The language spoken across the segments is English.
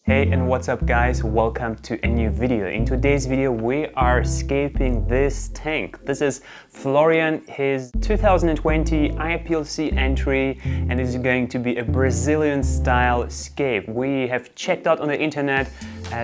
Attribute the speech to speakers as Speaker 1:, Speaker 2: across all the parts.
Speaker 1: Hey, and what's up guys, welcome to a new video. In today's video we are scaping this tank. This is Florian, his 2020 IAPLC entry, and this is going to be a Brazilian style scape. We have checked out on the internet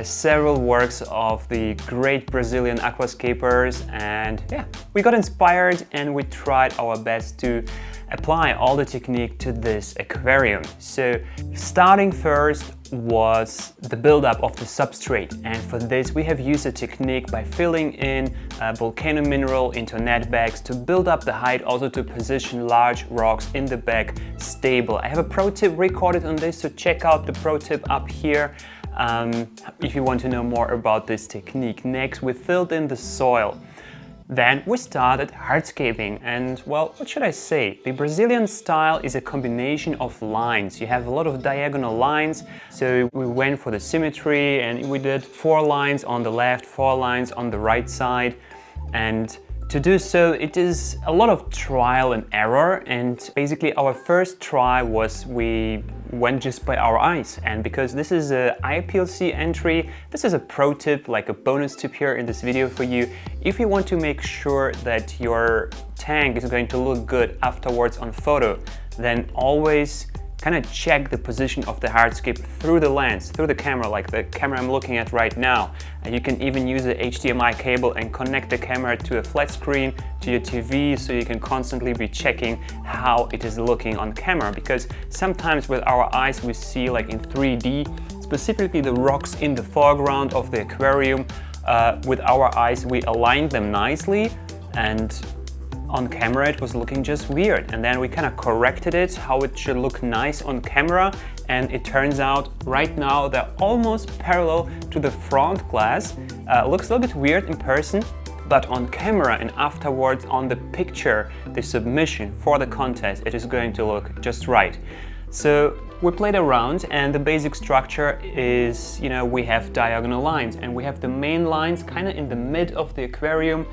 Speaker 1: several works of the great Brazilian aquascapers, and yeah, we got inspired and we tried our best to apply all the technique to this aquarium. So starting first was the buildup of the substrate, and for this we have used a technique by filling in volcano mineral into net bags to build up the height, also to position large rocks in the bag stable. I have a pro tip recorded on this, so check out the pro tip up here if you want to know more about this technique. Next, we filled in the soil. Then we started hardscaping, and well, what should I say? The Brazilian style is a combination of lines. You have a lot of diagonal lines, so we went for the symmetry and we did 4 lines on the left, 4 lines on the right side. And to do so, it is a lot of trial and error, and basically our first try was we went just by our eyes. And because this is a IAPLC entry, this is a pro tip, like a bonus tip here in this video for you. If you want to make sure that your tank is going to look good afterwards on photo, then always kind of check the position of the hardscape through the lens, through the camera, like the camera I'm looking at right now. And you can even use a HDMI cable and connect the camera to a flat screen, to your TV, so you can constantly be checking how it is looking on camera. Because sometimes with our eyes we see like in 3D, specifically the rocks in the foreground of the aquarium. With our eyes we aligned them nicely, and on camera it was looking just weird, and then we kind of corrected it how it should look nice on camera, and it turns out right now they're almost parallel to the front glass. Looks a little bit weird in person, but on camera and afterwards on the picture, the submission for the contest, it is going to look just right. So we played around, and the basic structure is, you know, we have diagonal lines, and we have the main lines kind of in the mid of the aquarium.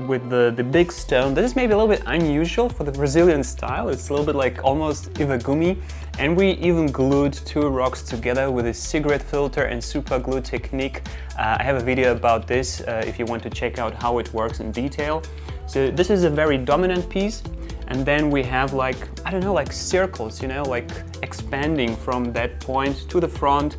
Speaker 1: With the big stone. This is maybe a little bit unusual for the Brazilian style. It's a little bit like almost iwagumi, and we even glued 2 rocks together with a cigarette filter and super glue technique. I have a video about this if you want to check out how it works in detail. So this is a very dominant piece, and then we have like, I don't know, like circles, you know, like expanding from that point to the front,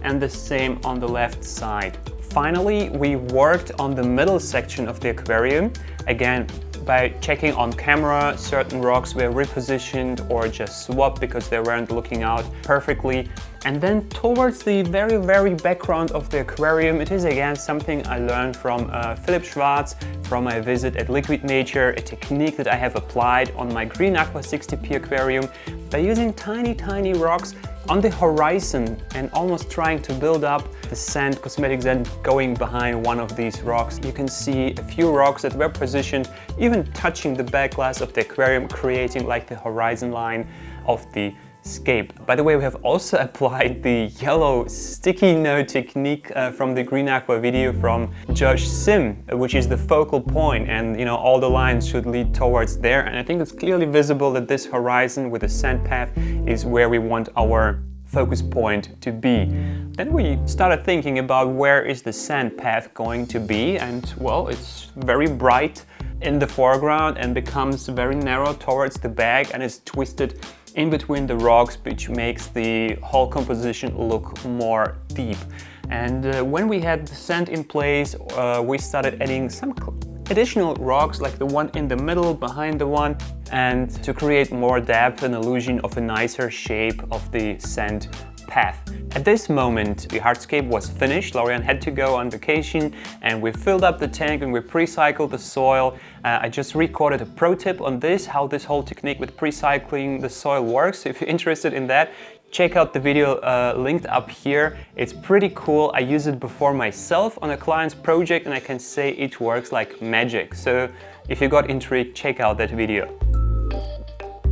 Speaker 1: and the same on the left side. Finally, we worked on the middle section of the aquarium. Again, by checking on camera, certain rocks were repositioned or just swapped because they weren't looking out perfectly. And then towards the very background of the aquarium, it is again something I learned from Philip Schwarz from my visit at Liquid Nature, a technique that I have applied on my Green Aqua 60p aquarium by using tiny rocks on the horizon and almost trying to build up the sand, cosmetic sand, going behind one of these rocks. You can see a few rocks that were positioned, even touching the back glass of the aquarium, creating like the horizon line of the scape. By the way, we have also applied the yellow sticky note technique from the Green Aqua video from Josh Sim, which is the focal point, and you know, all the lines should lead towards there. And I think it's clearly visible that this horizon with the sand path is where we want our focus point to be. Then we started thinking about where is the sand path going to be, and well, it's very bright in the foreground and becomes very narrow towards the bag and is twisted in between the rocks, which makes the whole composition look more deep. And when we had the sand in place, we started adding some additional rocks, like the one in the middle behind the one, and to create more depth and illusion of a nicer shape of the sand path. At this moment, the hardscape was finished. Florian had to go on vacation, and we filled up the tank and we pre-cycled the soil. I just recorded a pro tip on this, how this whole technique with pre-cycling the soil works. So if you're interested in that, check out the video linked up here. It's pretty cool. I used it before myself on a client's project, and I can say it works like magic. So if you got intrigued, check out that video.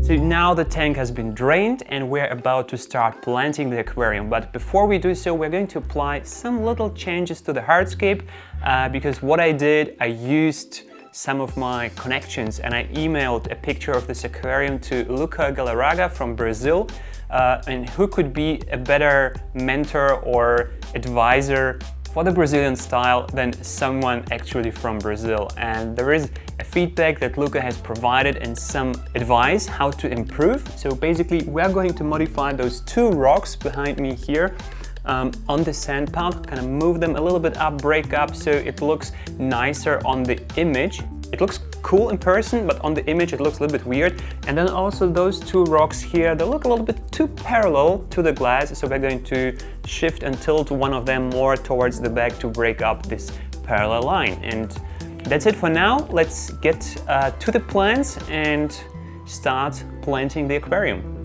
Speaker 1: So now the tank has been drained and we're about to start planting the aquarium. But before we do so, we're going to apply some little changes to the hardscape because what I did, I used some of my connections and I emailed a picture of this aquarium to Luca Galarraga from Brazil, and who could be a better mentor or advisor for the Brazilian style than someone actually from Brazil. And there is a feedback that Luca has provided and some advice how to improve. So basically we are going to modify those two rocks behind me here on the sand path, kind of move them a little bit up, break up, so it looks nicer on the image. It looks cool in person, but on the image it looks a little bit weird. And then also those two rocks here, they look a little bit too parallel to the glass, so we're going to shift and tilt one of them more towards the back to break up this parallel line. And that's it for now. Let's get to the plants and start planting the aquarium.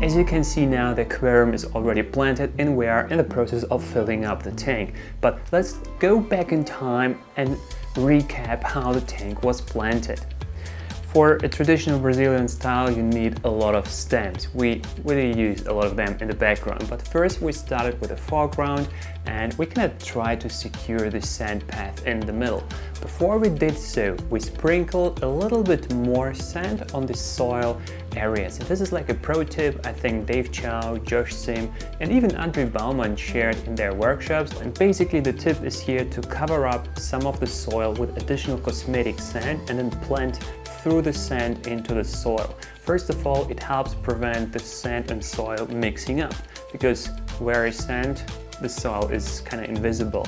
Speaker 1: As you can see now, the aquarium is already planted and we are in the process of filling up the tank. But let's go back in time and recap how the tank was planted. For a traditional Brazilian style, you need a lot of stems. We really used a lot of them in the background, but first we started with a foreground and we kind of tried to secure the sand path in the middle. Before we did so, we sprinkled a little bit more sand on the soil areas. And this is like a pro tip I think Dave Chow, Josh Sim and even Andre Baumann shared in their workshops. And basically the tip is here to cover up some of the soil with additional cosmetic sand and then plant through the sand into the soil. First of all, it helps prevent the sand and soil mixing up, because where is sand, the soil is kind of invisible.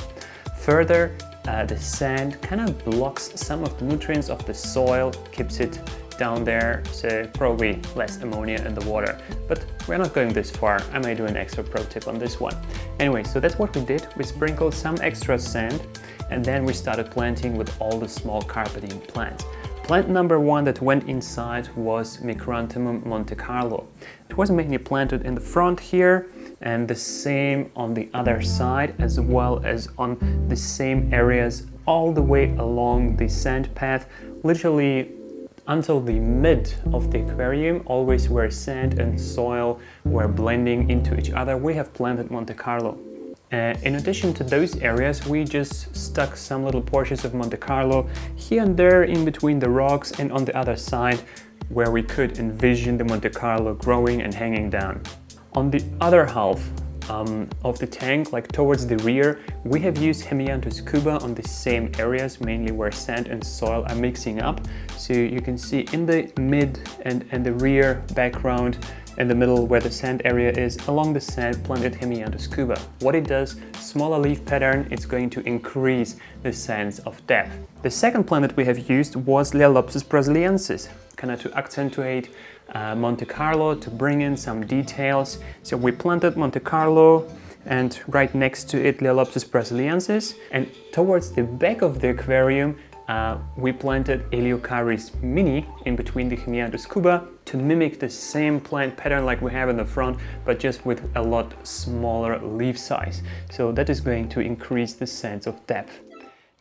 Speaker 1: Further, the sand kind of blocks some of the nutrients of the soil, keeps it down there, so probably less ammonia in the water. But we're not going this far. I may do an extra pro tip on this one. Anyway, so that's what we did. We sprinkled some extra sand and then we started planting with all the small carpeting plants. Plant number one that went inside was Micranthemum Monte Carlo. It was mainly planted in the front here and the same on the other side, as well as on the same areas all the way along the sand path, literally until the mid of the aquarium, always where sand and soil were blending into each other, we have planted Monte Carlo. In addition to those areas, we just stuck some little portions of Monte Carlo here and there in between the rocks and on the other side where we could envision the Monte Carlo growing and hanging down. On the other half of the tank, like towards the rear, we have used Hemianthus cuba on the same areas, mainly where sand and soil are mixing up. So you can see in the mid and the rear background, in the middle where the sand area is, along the sand planted Hemianthus cuba. What it does, smaller leaf pattern, it's going to increase the sense of depth. The second plant that we have used was Lialopsis brasiliensis, kind of to accentuate Monte Carlo, to bring in some details. So we planted Monte Carlo and right next to it Lialopsis brasiliensis, and towards the back of the aquarium we planted Eleucharis mini in between the Hemianthus cuba to mimic the same plant pattern like we have in the front, but just with a lot smaller leaf size. So that is going to increase the sense of depth.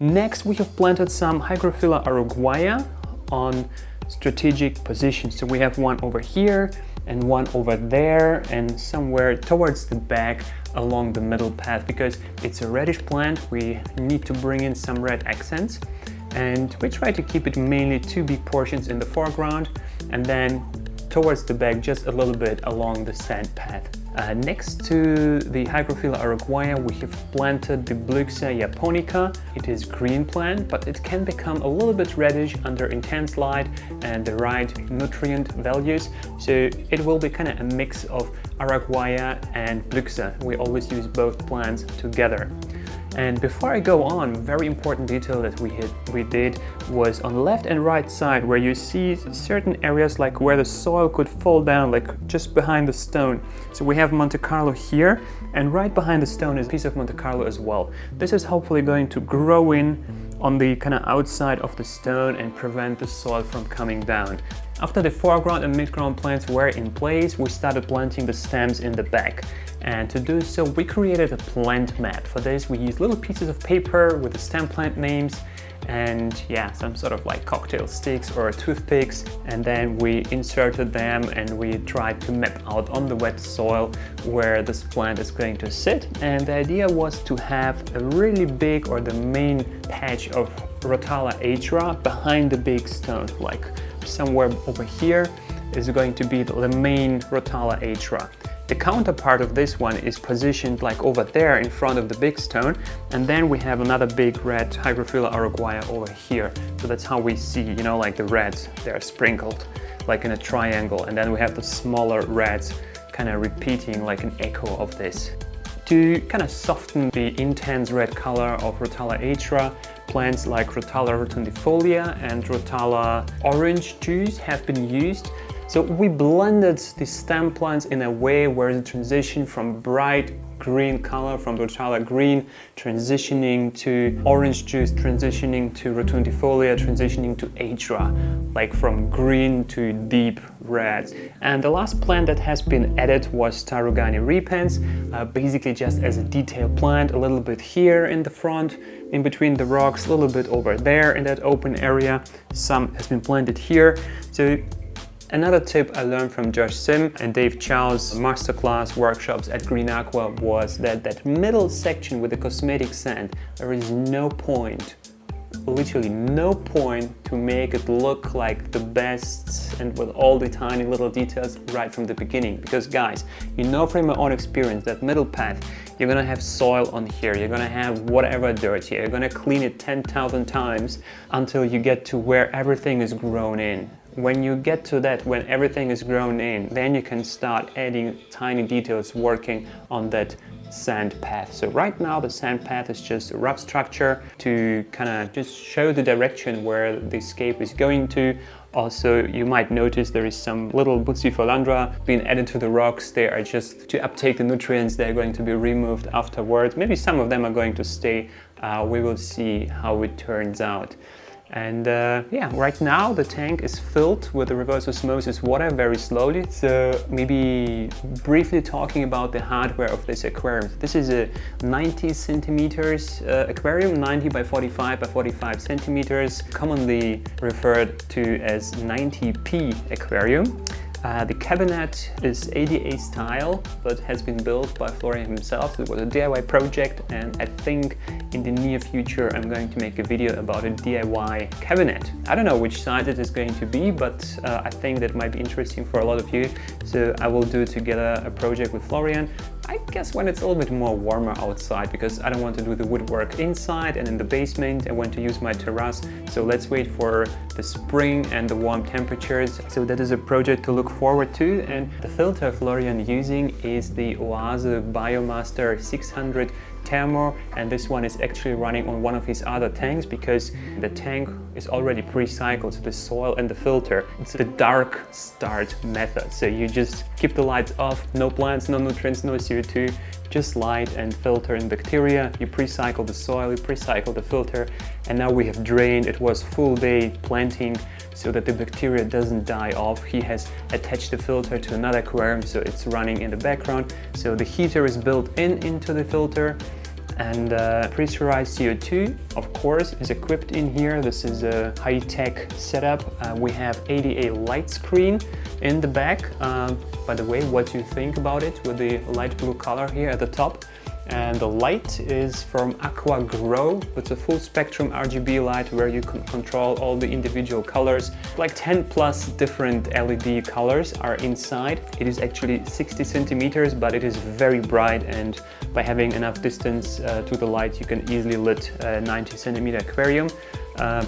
Speaker 1: Next, we have planted some Hygrophila araguaia on strategic positions. So we have one over here and one over there and somewhere towards the back along the middle path, because it's a reddish plant. We need to bring in some red accents. And we try to keep it mainly two big portions in the foreground and then towards the back just a little bit along the sand path. Next to the Hygrophila araguaia, we have planted the Bluxa japonica. It is green plant, but it can become a little bit reddish under intense light and the right nutrient values. So it will be kind of a mix of araguaia and Bluxa. We always use both plants together. And before I go on, very important detail that we did was on the left and right side, where you see certain areas like where the soil could fall down, like just behind the stone. So we have Monte Carlo here, and right behind the stone is a piece of Monte Carlo as well. This is hopefully going to grow in on the kind of outside of the stone and prevent the soil from coming down. After the foreground and midground plants were in place, we started planting the stems in the back. And to do so, we created a plant mat. For this, we used little pieces of paper with the stem plant names and yeah, some sort of like cocktail sticks or toothpicks, and then we inserted them and we tried to map out on the wet soil where this plant is going to sit. And the idea was to have a really big, or the main patch of Rotala atra behind the big stone, like somewhere over here is going to be the main Rotala atra. The counterpart of this one is positioned like over there in front of the big stone, and then we have another big red Hygrophila araguaia over here. So that's how we see, you know, like the reds, they're sprinkled like in a triangle, and then we have the smaller reds kind of repeating like an echo of this. To kind of soften the intense red color of Rotala atra, plants like Rotala rotundifolia and Rotala orange juice have been used. So we blended the stem plants in a way where the transition from bright green color, from Rotala green, transitioning to orange juice, transitioning to rotundifolia, transitioning to atra, like from green to deep red. And the last plant that has been added was Tarugani repens, basically just as a detail plant, a little bit here in the front, in between the rocks, a little bit over there in that open area. Some has been planted here. So another tip I learned from Josh Sim and Dave Chow's masterclass workshops at Green Aqua was that middle section with the cosmetic sand, there is no point, literally no point to make it look like the best and with all the tiny little details right from the beginning. Because guys, you know from my own experience that middle path, you're gonna have soil on here, you're gonna have whatever dirt here, you're gonna clean it 10,000 times until you get to where everything is grown in. When you get to that, when everything is grown in, then you can start adding tiny details working on that sand path. So right now the sand path is just a rough structure to kind of just show the direction where the scape is going to. Also, you might notice there is some little buciphalandra being added to the rocks. They are just to uptake the nutrients. They're going to be removed afterwards. Maybe some of them are going to stay. We will see how it turns out. And yeah, right now the tank is filled with the reverse osmosis water very slowly. So maybe briefly talking about the hardware of this aquarium. This is a 90 centimeters aquarium, 90 by 45 by 45 centimeters, commonly referred to as 90p aquarium. The cabinet is ADA style, but has been built by Florian himself. It was a DIY project, and I think in the near future I'm going to make a video about a DIY cabinet. I don't know which size it is going to be, but I think that might be interesting for a lot of you. So I will do together a project with Florian. I guess when it's a little bit more warmer outside, because I don't want to do the woodwork inside and in the basement. I want to use my terrace. So let's wait for the spring and the warm temperatures. So that is a project to look forward to. And the filter Florian using is the Oase Biomaster 600 Thermo, and this one is actually running on one of his other tanks because the tank is already pre-cycled, so the soil and the filter. It's the dark start method, so you just keep the lights off, no plants, no nutrients, no CO2, just light and filter and bacteria. You pre-cycle the soil, you pre-cycle the filter, and now we have drained. It was full day planting so that the bacteria doesn't die off. He has attached the filter to another aquarium, so it's running in the background. So the heater is built into the filter, and pressurized CO2, of course, is equipped in here. This is a high-tech setup. We have ADA light screen in the back. By the way, what do you think about it with the light blue color here at the top? And the light is from AquaGrow. It's a full spectrum RGB light where you can control all the individual colors. Like 10 plus different LED colors are inside. It is actually 60 centimeters, but it is very bright, and by having enough distance to the light, you can easily lit a 90 centimeter aquarium.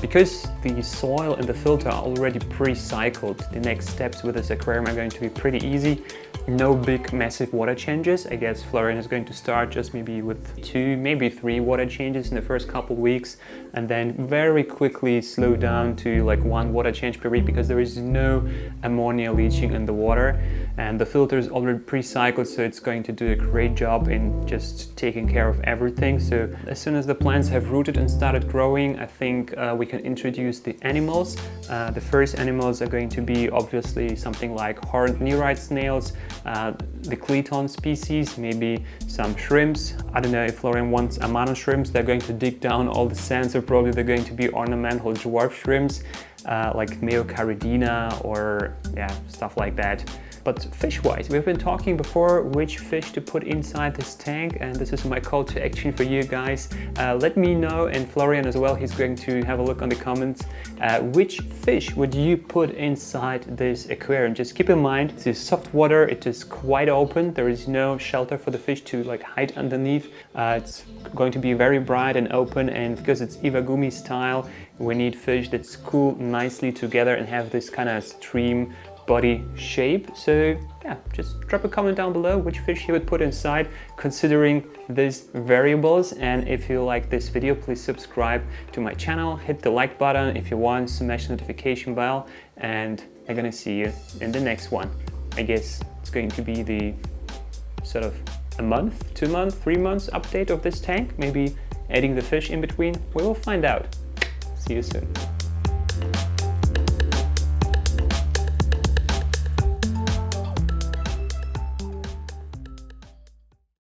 Speaker 1: Because the soil and the filter are already pre-cycled, the next steps with this aquarium are going to be pretty easy. No big massive water changes. I guess Florian is going to start just maybe with 2, maybe 3 water changes in the first couple weeks, and then very quickly slow down to like 1 water change per week, because there is no ammonia leaching in the water, and the filter is already pre-cycled, so it's going to do a great job in just taking care of everything. So as soon as the plants have rooted and started growing, I think we can introduce the animals. The first animals are going to be obviously something like horned nereid snails, the Cleton species, maybe some shrimps. I don't know if Florian wants amano shrimps. They're going to dig down all the sand, so probably they're going to be ornamental dwarf shrimps, like Meocaridina or yeah, stuff like that. But fish-wise, we've been talking before which fish to put inside this tank, and this is my call to action for you guys. Let me know, and Florian as well, he's going to have a look on the comments, which fish would you put inside this aquarium. Just keep in mind, it is soft water, it is quite open, there is no shelter for the fish to like hide underneath. It's going to be very bright and open, and because it's Iwagumi style, we need fish that's cool nicely together and have this kind of stream body shape. So yeah, just drop a comment down below which fish you would put inside considering these variables. And if you like this video, please subscribe to my channel, hit the like button if you want, smash the notification bell, and I'm gonna see you in the next one. I guess it's going to be the sort of a month, 2 month, 3 months update of this tank, maybe adding the fish in between. We will find out. See you soon.